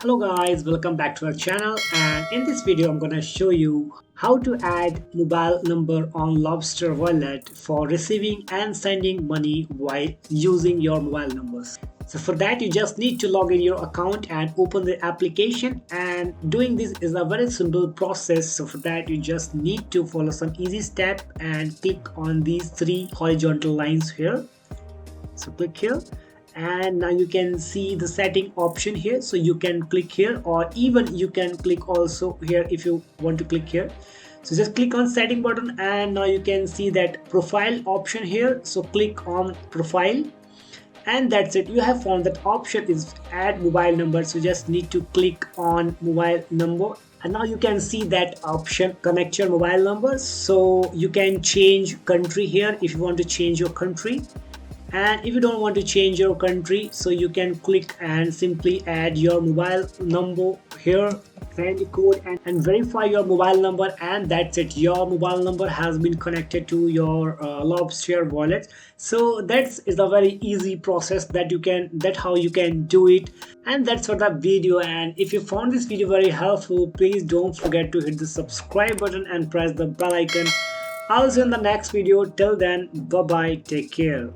Hello guys, welcome back to our channel, and in this video I'm gonna show you how to add mobile number on Lobstr wallet for receiving and sending money while using your mobile numbers. So for that you just need to log in your account and open the application, and doing this is a very simple process. So for that you just need to follow some easy step and click on these three horizontal lines here. So click here, and now you can see the setting option here, so you can click here, or even you can click also here if you want to click here. So just click on setting button, and now you can see that profile option here, so click on profile, and that's it. You have found that option is add mobile number, so just need to click on mobile number, and now you can see that option connect your mobile number. So you can change country here if you want to change your country, and if you don't want to change your country, so you can click and simply add your mobile number here, send the code, and verify your mobile number, and that's it. Your mobile number has been connected to your Lobstr wallet. So that is a very easy process that how you can do it. And that's for the video, and if you found this video very helpful, please don't forget to hit the subscribe button and press the bell icon. I'll see you in the next video. Till then, bye bye, take care.